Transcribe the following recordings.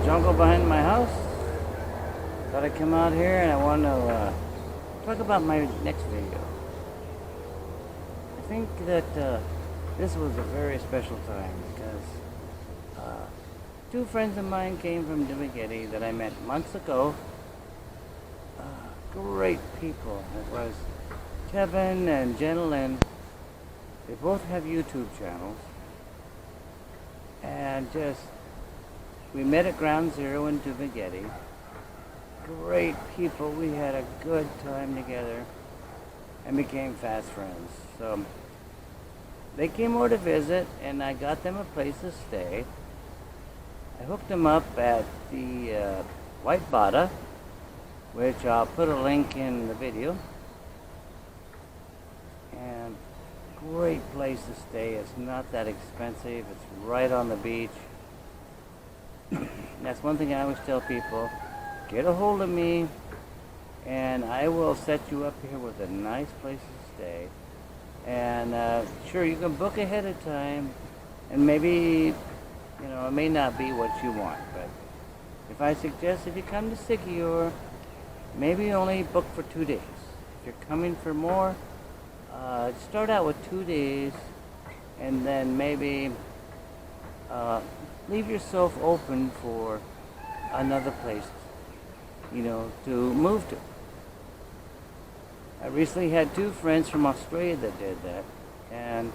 jungle behind my house. Thought I'd come out here and I want to talk about my next video. I think that this was a very special time because two friends of mine came from Dumaguete that I met months ago. Great people. It was Kevin and Jennalyn. They both have YouTube channels. And we met at Ground Zero in Dumaguete. Great people. We had a good time together and became fast friends. So they came over to visit and I got them a place to stay. I hooked them up at the White Bada, which I'll put a link in the video. And great place to stay. It's not that expensive. It's right on the beach. That's one thing I always tell people. Get a hold of me and I will set you up here with a nice place to stay. And sure, you can book ahead of time and maybe, it may not be what you want, but if I suggest if you come to Siquijor, maybe only book for 2 days. If you're coming for more, start out with 2 days and then maybe leave yourself open for another place, to move to. I recently had two friends from Australia that did that, and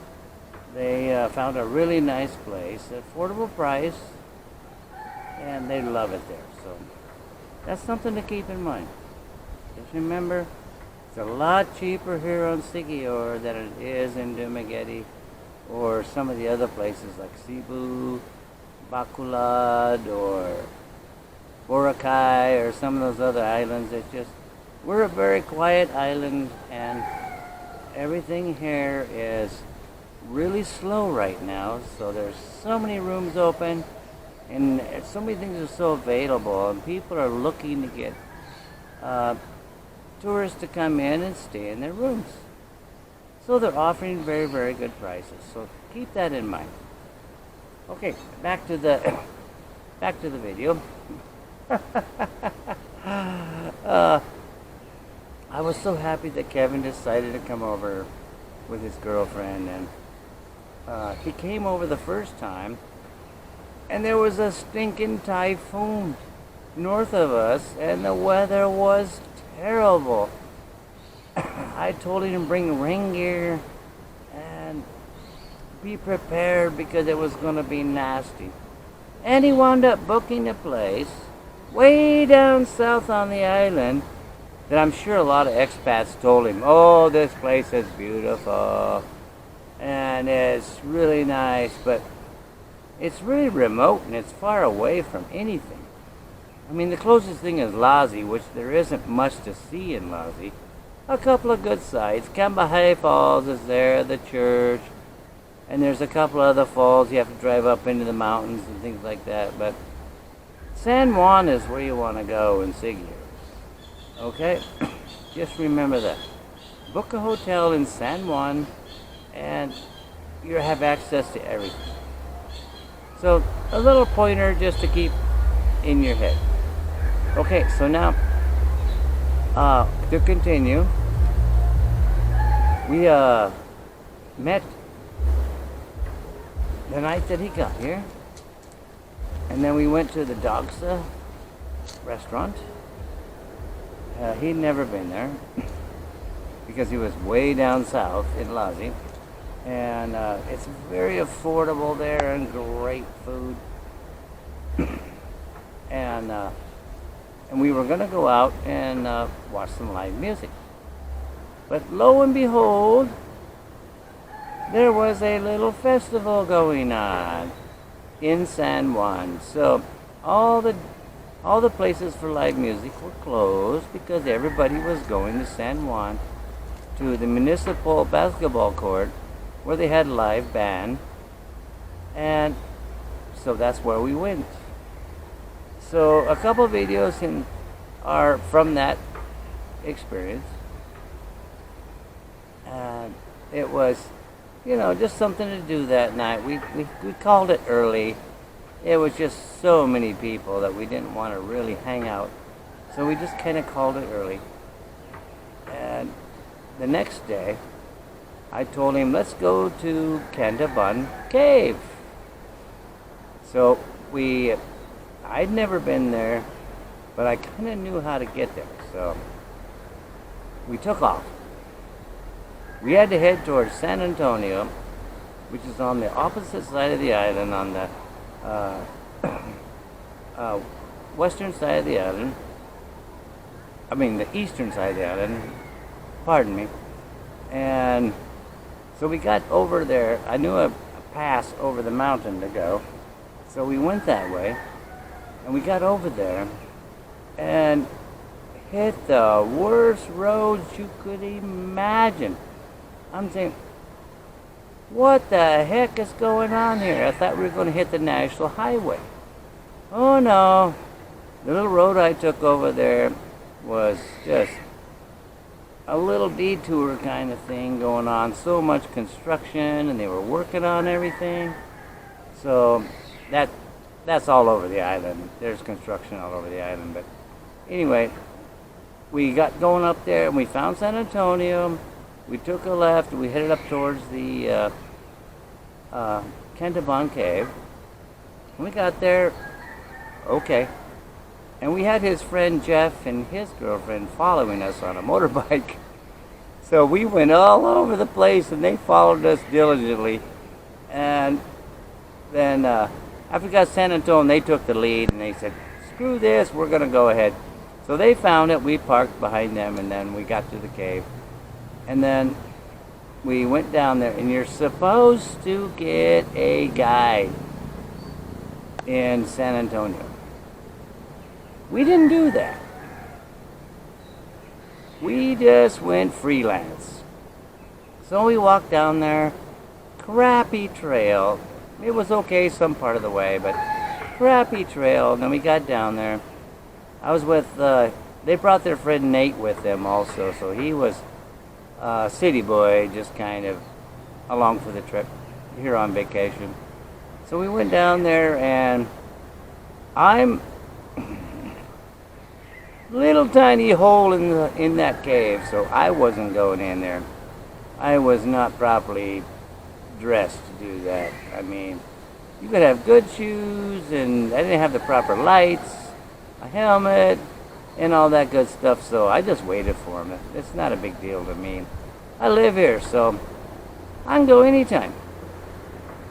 they found a really nice place, affordable price, and they love it there. So that's something to keep in mind. Just remember, it's a lot cheaper here on Siquijor than it is in Dumaguete or some of the other places like Cebu, Bacolod, or Boracay, or some of those other islands. We're a very quiet island, and everything here is really slow right now. So there's so many rooms open, and so many things are so available, and people are looking to get tourists to come in and stay in their rooms. So they're offering very, very good prices. So keep that in mind. Okay, back to the video. I was so happy that Kevin decided to come over with his girlfriend, and he came over the first time, and there was a stinking typhoon north of us, and the weather was terrible. I told him to bring rain gear and be prepared because it was going to be nasty. And he wound up booking a place way down south on the island that I'm sure a lot of expats told him, oh, this place is beautiful and it's really nice, but it's really remote and it's far away from anything. I mean, the closest thing is Lazi, which there isn't much to see in Lazi. A couple of good sights. Cambahay Falls is there, the church, and there's a couple other falls you have to drive up into the mountains and things like that. But San Juan is where you want to go in Siquijor. Okay? Just remember that. Book a hotel in San Juan and you have access to everything. So a little pointer just to keep in your head. Okay, so now to continue, we met the night that he got here, and then we went to the Dogsa restaurant. He'd never been there because he was way down south in Lazi, and it's very affordable there and great food. And we were going to go out and watch some live music. But lo and behold, there was a little festival going on in San Juan. So all the places for live music were closed because everybody was going to San Juan to the municipal basketball court where they had live band. And so that's where we went. So a couple of videos are from that experience. And it was, just something to do that night. We called it early it was just so many people that we didn't want to really hang out. So we just kind of called it early. And the next day, I told him, let's go to Cantabon Cave. So I'd never been there, but I kind of knew how to get there. So we took off. We had to head towards San Antonio, which is on the opposite side of the island, on the western side of the island. I mean, the eastern side of the island. Pardon me. And so we got over there. I knew a pass over the mountain to go. So we went that way. And we got over there and hit the worst roads you could imagine. I'm saying, what the heck is going on here? I thought we were going to hit the national highway. Oh no. The little road I took over there was just a little detour kind of thing going on. So much construction, and they were working on everything. So that's all over the island. There's construction all over the island. But anyway, we got going up there, and we found San Antonio. We took a left. We headed up towards the Cantabon Cave. When we got there, okay. And we had his friend Jeff and his girlfriend following us on a motorbike. So we went all over the place, and they followed us diligently. And then after we got San Antonio, they took the lead, and they said, screw this, we're going to go ahead. So they found it. We parked behind them, and then we got to the cave. And then we went down there, and you're supposed to get a guide in San Antonio. We didn't do that. We just went freelance. So we walked down there, crappy trail. It was okay some part of the way, but crappy trail. And then we got down there. I was with, they brought their friend Nate with them also, so he was a city boy, just kind of along for the trip, here on vacation. So we went down there, and I'm little tiny hole in that cave, so I wasn't going in there. I was not properly dressed to do that. I mean, you could have good shoes, and I didn't have the proper lights, a helmet, and all that good stuff, so I just waited for him. It's not a big deal to me. I live here, so I can go anytime.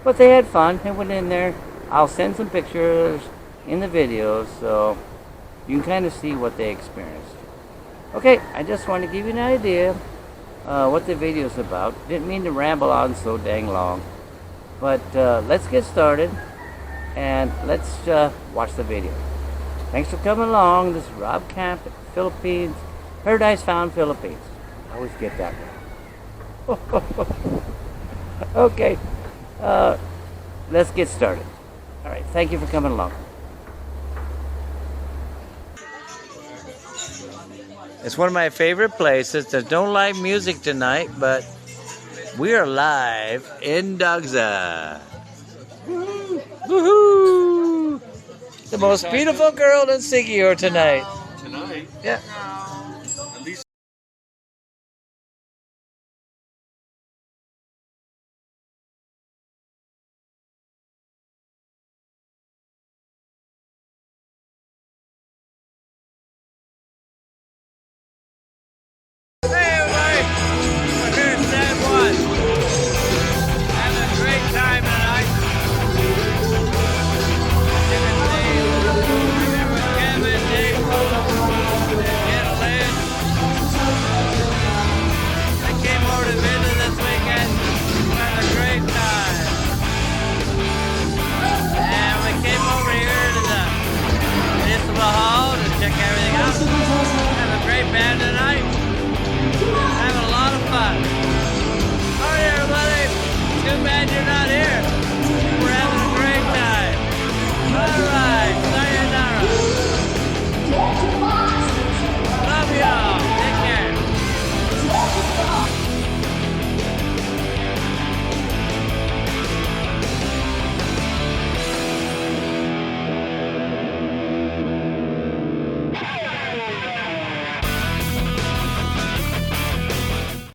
But they had fun. They went in there. I'll send some pictures in the videos, so you can kind of see what they experienced. Okay, I just want to give you an idea what the video is about. Didn't mean to ramble on so dang long. But let's get started, and let's watch the video. Thanks for coming along. This is Rob Camp at Philippines, Paradise Found Philippines. I always get that one. Okay, let's get started. All right, thank you for coming along. It's one of my favorite places. There's no live music tonight, but we are live in Dogza. Woohoo! The most beautiful girl in Siquijor tonight. Tonight? Yeah.